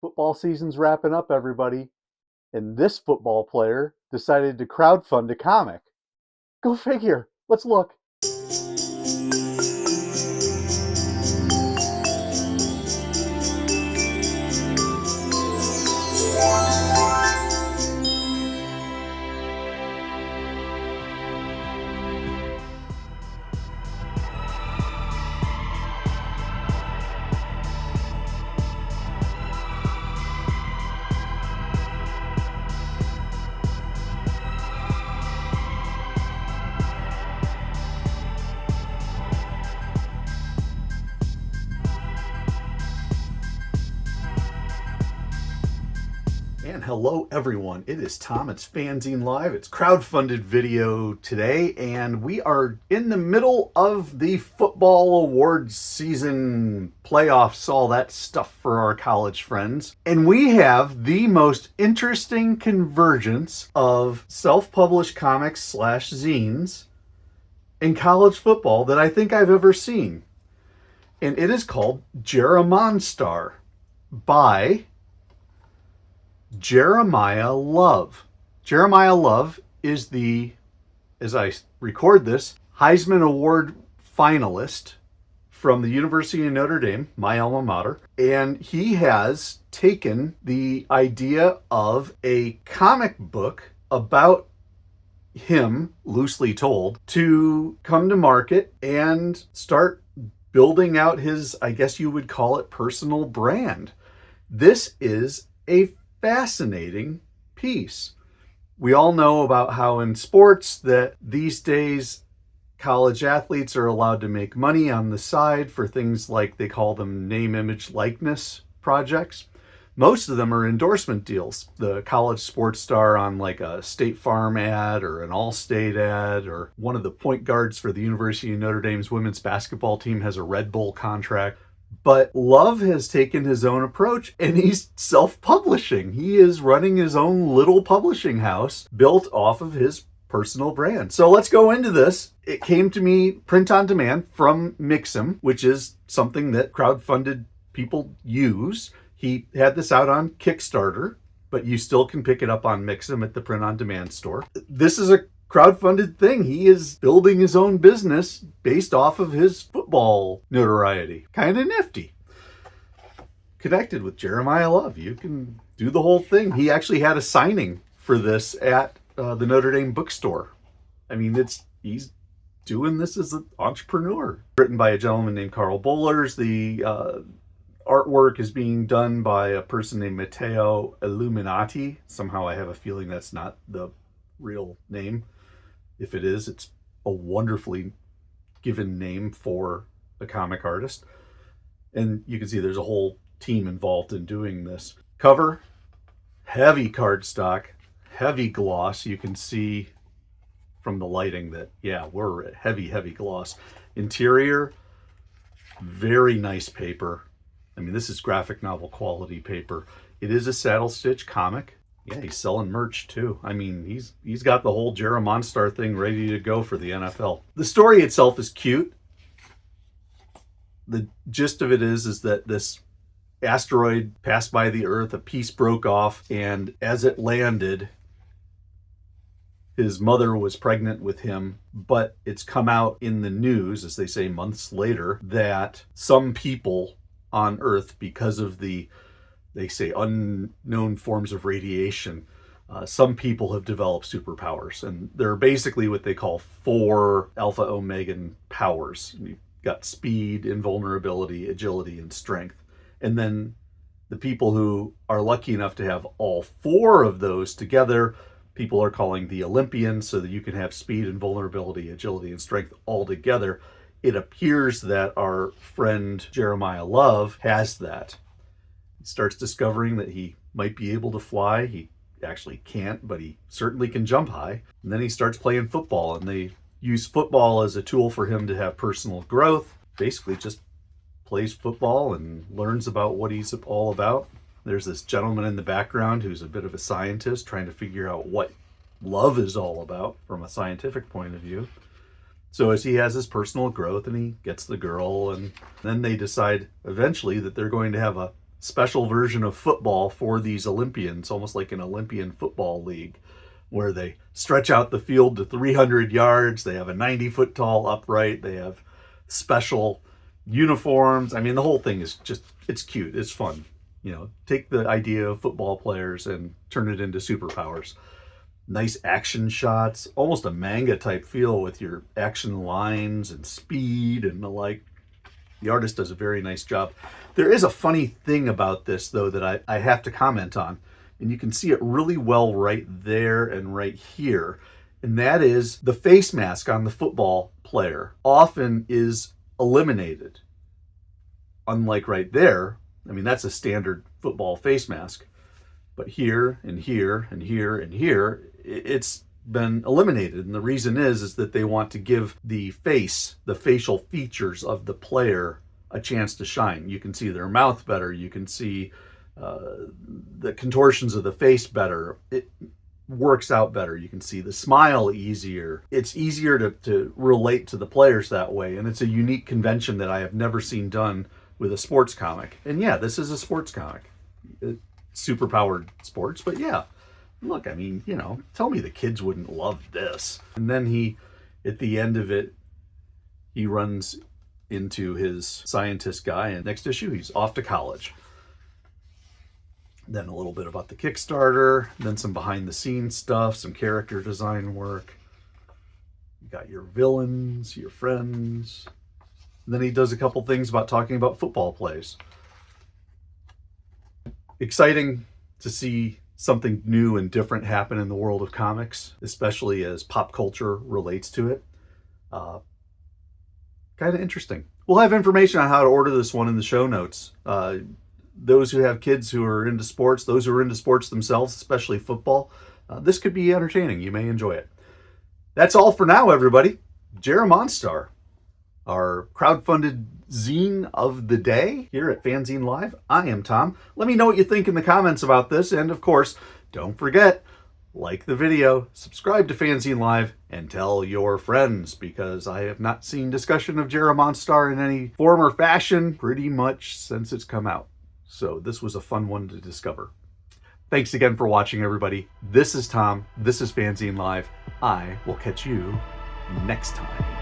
Football season's wrapping up, everybody, and this football player decided to crowdfund a comic. Go figure. Let's look. And hello everyone, it is Tom, it's FANzine Live, it's crowdfunded video today, and we are in the middle of the football awards season, playoffs, all that stuff for our college friends. And we have the most interesting convergence of self-published comics / zines in college football that I think I've ever seen. And it is called Jeremonstar by Jeremiah Love. Jeremiah Love is the, as I record this, Heisman Award finalist from the University of Notre Dame, my alma mater. And he has taken the idea of a comic book about him, loosely told, to come to market and start building out his, I guess you would call it, personal brand. This is a fascinating piece. We all know about how in sports that these days college athletes are allowed to make money on the side for things like, they call them name, image, likeness projects. Most of them are endorsement deals. The college sports star on like a State Farm ad or an Allstate ad, or one of the point guards for the University of Notre Dame's women's basketball team has a Red Bull contract. But Love has taken his own approach and he's self-publishing. He is running his own little publishing house built off of his personal brand. So let's go into this. It came to me print on demand from Mixam, which is something that crowdfunded people use. He had this out on Kickstarter, but you still can pick it up on Mixam at the print on demand store. This is a crowdfunded thing. He is building his own business based off of his football notoriety. Kind of nifty. Connected with Jeremiah Love. You can do the whole thing. He actually had a signing for this at the Notre Dame bookstore. I mean, he's doing this as an entrepreneur. Written by a gentleman named Carl Bollers. The artwork is being done by a person named Matteo Illuminati. Somehow I have a feeling that's not the real name. If it is, it's a wonderfully given name for a comic artist. And you can see there's a whole team involved in doing this. Cover, heavy cardstock, heavy gloss. You can see from the lighting that, yeah, we're at heavy, heavy gloss. Interior, very nice paper. I mean, this is graphic novel quality paper. It is a saddle stitch comic. Yeah, he's selling merch too. I mean, he's got the whole Jeremonstar thing ready to go for the NFL. The story itself is cute. The gist of it is that this asteroid passed by the Earth, a piece broke off, and as it landed, his mother was pregnant with him, but it's come out in the news, as they say months later, that some people on Earth, because of the, they say, unknown forms of radiation, some people have developed superpowers. And they're basically what they call 4 alpha omegan powers. You've got speed, invulnerability, agility, and strength. And then the people who are lucky enough to have all 4 of those together, people are calling the Olympians, so that you can have speed, invulnerability, agility, and strength all together. It appears that our friend Jeremiah Love has that. Starts discovering that he might be able to fly. He actually can't, but he certainly can jump high. And then he starts playing football, and they use football as a tool for him to have personal growth. Basically just plays football and learns about what he's all about. There's this gentleman in the background who's a bit of a scientist trying to figure out what love is all about from a scientific point of view. So as he has his personal growth and he gets the girl, and then they decide eventually that they're going to have a special version of football for these Olympians, almost like an Olympian football league, where they stretch out the field to 300 yards. They have a 90-foot tall upright. They have special uniforms. I mean, the whole thing is just, it's cute. It's fun. You know, take the idea of football players and turn it into superpowers. Nice action shots, almost a manga type feel with your action lines and speed and the like. The artist does a very nice job. There is a funny thing about this, though, that I have to comment on. And you can see it really well right there and right here. And that is the face mask on the football player often is eliminated. Unlike right there, I mean, that's a standard football face mask. But here and here and here and here, it's been eliminated. And the reason is that they want to give the face, the facial features of the player, a chance to shine. You can see their mouth better. You can see the contortions of the face better. It works out better. You can see the smile easier. It's easier to relate to the players that way. And it's a unique convention that I have never seen done with a sports comic. And yeah, this is a sports comic. Superpowered sports, but yeah. Look, I mean, you know, tell me the kids wouldn't love this. And then he, at the end of it, he runs into his scientist guy, and next issue, he's off to college. Then a little bit about the Kickstarter, then some behind the scenes stuff, some character design work. You got your villains, your friends. And then he does a couple things about talking about football plays. Exciting to see something new and different happen in the world of comics, especially as pop culture relates to it. Kind of interesting. We'll have information on how to order this one in the show notes. Those who have kids who are into sports, those who are into sports themselves, especially football, this could be entertaining. You may enjoy it. That's all for now, everybody. Jeremonstar, our crowdfunded zine of the day here at FANzine Live. I am Tom. Let me know what you think in the comments about this. And of course, don't forget, like the video, subscribe to FANzine Live, and tell your friends, because I have not seen discussion of Jeremonstar in any form or fashion pretty much since it's come out. So this was a fun one to discover. Thanks again for watching, everybody. This is Tom. This is FANzine Live. I will catch you next time.